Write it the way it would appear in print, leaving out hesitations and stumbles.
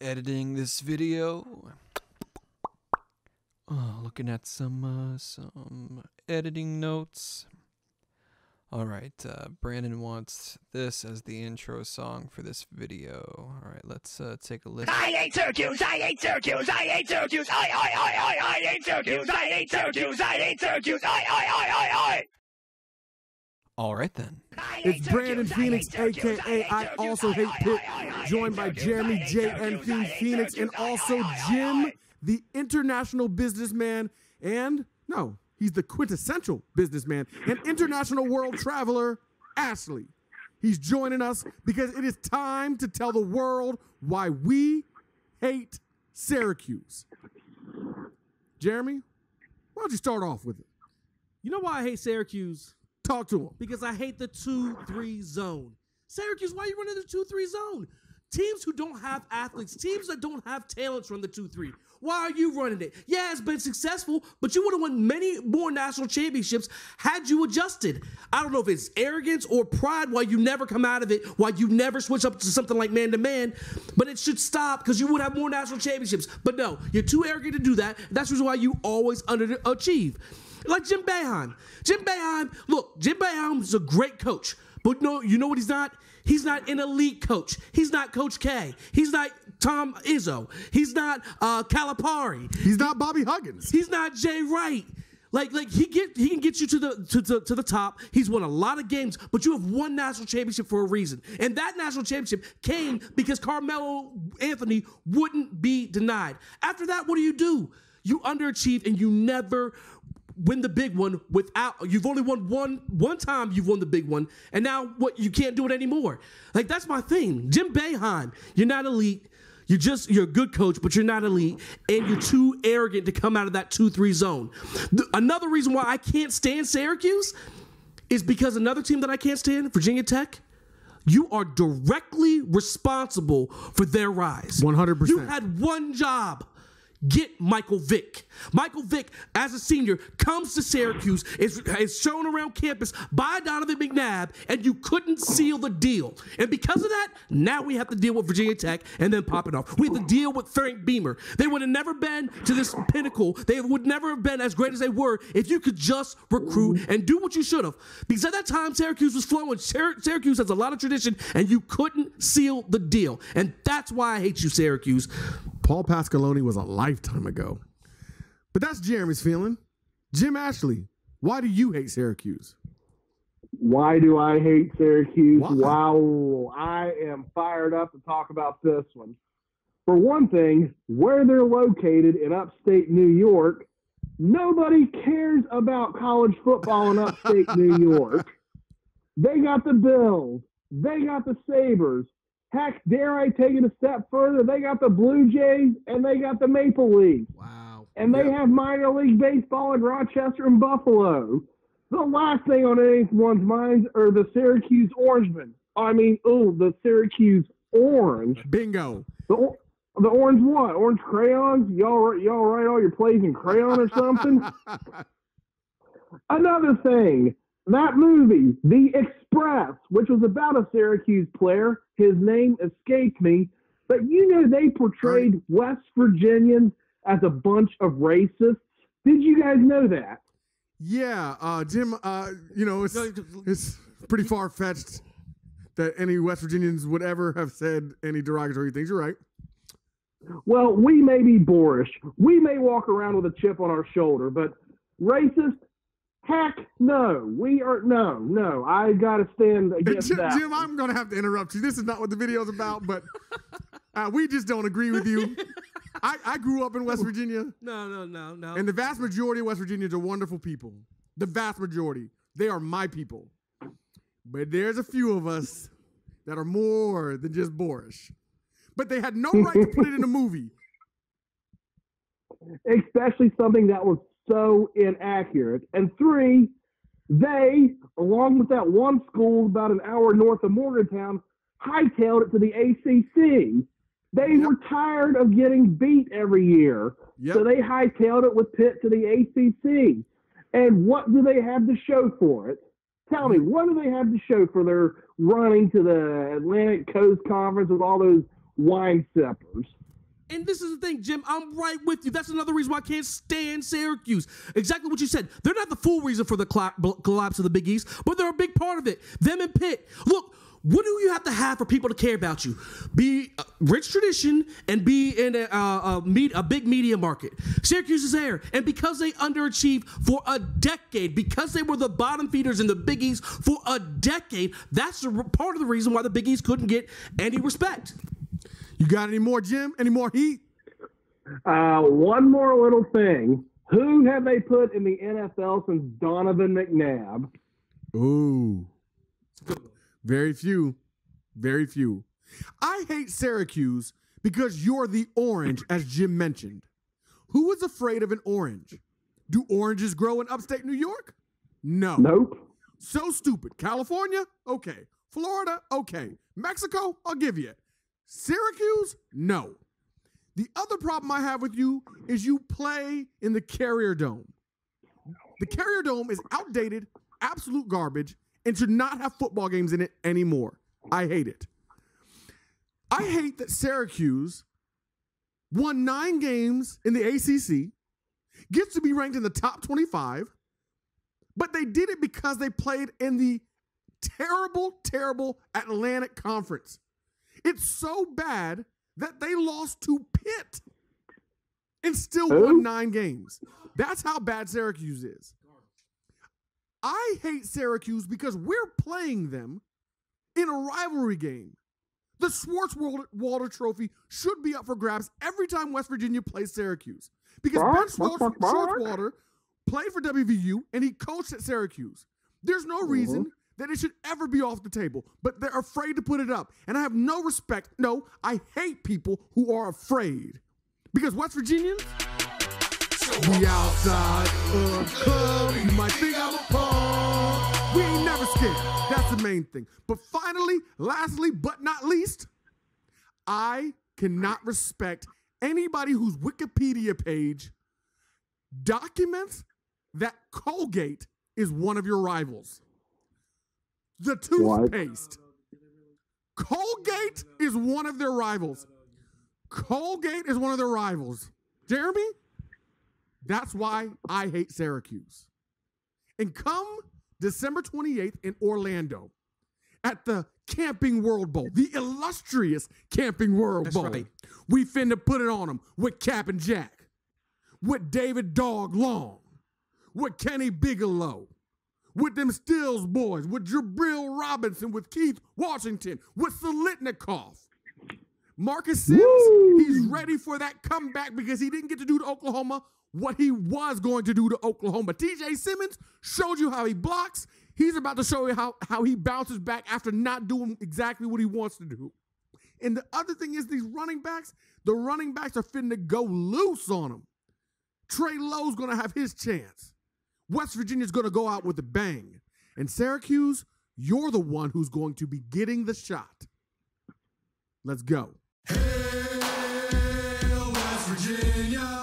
editing this video. Looking at some editing notes. All right, Brandon wants this as the intro song for this video. All right, let's take a listen. I hate Syracuse! I hate Syracuse! I hate Syracuse! I hate Syracuse! I hate Syracuse! I hate Syracuse! I. All right then. It's Brandon Phoenix, a.k.a. I Also Hate Pitt, joined by Jeremy J. and Phoenix, and also Jim, the international businessman, and, no, he's the quintessential businessman, and international world traveler, Ashley. He's joining us because it is time to tell the world why we hate Syracuse. Jeremy, why don't you start off with it? You know why I hate Syracuse? Talk to him. Because I hate the 2-3 zone. Syracuse, why are you running the 2-3 zone? Teams who don't have athletes, teams that don't have talents run the 2-3. Why are you running it? Yeah, it's been successful, but you would have won many more national championships had you adjusted. I don't know if it's arrogance or pride why you never come out of it, why you never switch up to something like man-to-man, but it should stop because you would have more national championships. But no, you're too arrogant to do that. That's the reason why you always underachieve. Like Jim Boeheim. Jim Boeheim is a great coach. But no, you know what he's not? He's not an elite coach. He's not Coach K. He's not Tom Izzo. He's not Calipari. He's not Bobby Huggins. He's not Jay Wright. Like he can get you to the top. He's won a lot of games, but you have won national championship for a reason. And that national championship came because Carmelo Anthony wouldn't be denied. After that, what do? You underachieve and you never win the big one you've only won one time you've won the big one, and now you can't do it anymore. Like, that's my thing. Jim Boeheim, you're not elite. You're a good coach, but you're not elite, and you're too arrogant to come out of that 2-3 zone. Another reason why I can't stand Syracuse is because another team that I can't stand, Virginia Tech, you are directly responsible for their rise. 100%. You had one job. Get Michael Vick. Michael Vick, as a senior, comes to Syracuse, is shown around campus by Donovan McNabb, and you couldn't seal the deal. And because of that, now we have to deal with Virginia Tech and then pop it off. We have to deal with Frank Beamer. They would have never been to this pinnacle. They would never have been as great as they were if you could just recruit and do what you should have. Because at that time, Syracuse was flowing. Syracuse has a lot of tradition, and you couldn't seal the deal. And that's why I hate you, Syracuse. Paul Pasqualoni was a lifetime ago. But that's Jeremy's feeling. Jim Ashley, why do you hate Syracuse? Why do I hate Syracuse? Why? Wow, I am fired up to talk about this one. For one thing, where they're located in upstate New York, nobody cares about college football in upstate New York. They got the Bills. They got the Sabres. Heck, dare I take it a step further? They got the Blue Jays and they got the Maple Leafs. Wow. And they have minor league baseball in Rochester and Buffalo. The last thing on anyone's minds are the Syracuse Orangemen. The Syracuse Orange. Bingo. The orange what? Orange crayons? Y'all write all your plays in crayon or something? Another thing. That movie, The Express, which was about a Syracuse player, his name escaped me, but they portrayed West Virginians as a bunch of racists. Did you guys know that? Yeah, Jim, it's pretty far-fetched that any West Virginians would ever have said any derogatory things. You're right. Well, we may be boorish. We may walk around with a chip on our shoulder, but racist? Heck no. No. I got to stand against that. Jim, I'm going to have to interrupt you. This is not what the video is about, but we just don't agree with you. I grew up in West Virginia. No. And the vast majority of West Virginians are wonderful people. The vast majority. They are my people. But there's a few of us that are more than just boorish. But they had no right to put it in a movie. Especially something that was so inaccurate. And three, they, along with that one school about an hour north of Morgantown, hightailed it to the ACC. They were tired of getting beat every year. So they hightailed it with Pitt to the ACC. And what do they have to show for it? Tell me, what do they have to show for their running to the Atlantic Coast Conference with all those wine sippers? And this is the thing, Jim, I'm right with you. That's another reason why I can't stand Syracuse. Exactly what you said. They're not the full reason for the collapse of the Big East, but they're a big part of it. Them and Pitt. Look, what do you have to have for people to care about you? Be a rich tradition and be in a big media market. Syracuse is there. And because they underachieved for a decade, because they were the bottom feeders in the Big East for a decade, that's part of the reason why the Big East couldn't get any respect. You got any more, Jim? Any more heat? One more little thing. Who have they put in the NFL since Donovan McNabb? Ooh. Very few. Very few. I hate Syracuse because you're the orange, as Jim mentioned. Who is afraid of an orange? Do oranges grow in upstate New York? No. Nope. So stupid. California? Okay. Florida? Okay. Mexico? I'll give you it. Syracuse? No. The other problem I have with you is you play in the Carrier Dome. The Carrier Dome is outdated, absolute garbage, and should not have football games in it anymore. I hate it. I hate that Syracuse won 9 games in the ACC, gets to be ranked in the top 25, but they did it because they played in the terrible, terrible Atlantic Conference. It's so bad that they lost to Pitt and still won 9 games. That's how bad Syracuse is. I hate Syracuse because we're playing them in a rivalry game. The Schwartz-Walter Trophy should be up for grabs every time West Virginia plays Syracuse. Because Ben Schwartz-Walter played for WVU and he coached at Syracuse. There's no reason that it should ever be off the table, but they're afraid to put it up. And I have no respect. No, I hate people who are afraid. Because West Virginians, we outside of club. You might think I'm a punk. We ain't never scared. That's the main thing. But finally, lastly, but not least, I cannot respect anybody whose Wikipedia page documents that Colgate is one of your rivals. The toothpaste. Colgate is one of their rivals. Colgate is one of their rivals. Jeremy? That's why I hate Syracuse. And come December 28th in Orlando at the Camping World Bowl, the illustrious Camping World Bowl. Right. We finna put it on them with Cap and Jack, with David Dog Long, with Kenny Bigelow, with them Stills boys, with Jabril Robinson, with Keith Washington, with Solitnikoff. Marcus Sims, he's ready for that comeback because he didn't get to do to Oklahoma what he was going to do to Oklahoma. TJ Simmons showed you how he blocks. He's about to show you how he bounces back after not doing exactly what he wants to do. And the other thing is these running backs, the running backs are finna go loose on them. Trey Lowe's going to have his chance. West Virginia's going to go out with a bang. And Syracuse, you're the one who's going to be getting the shot. Let's go. Hail West Virginia.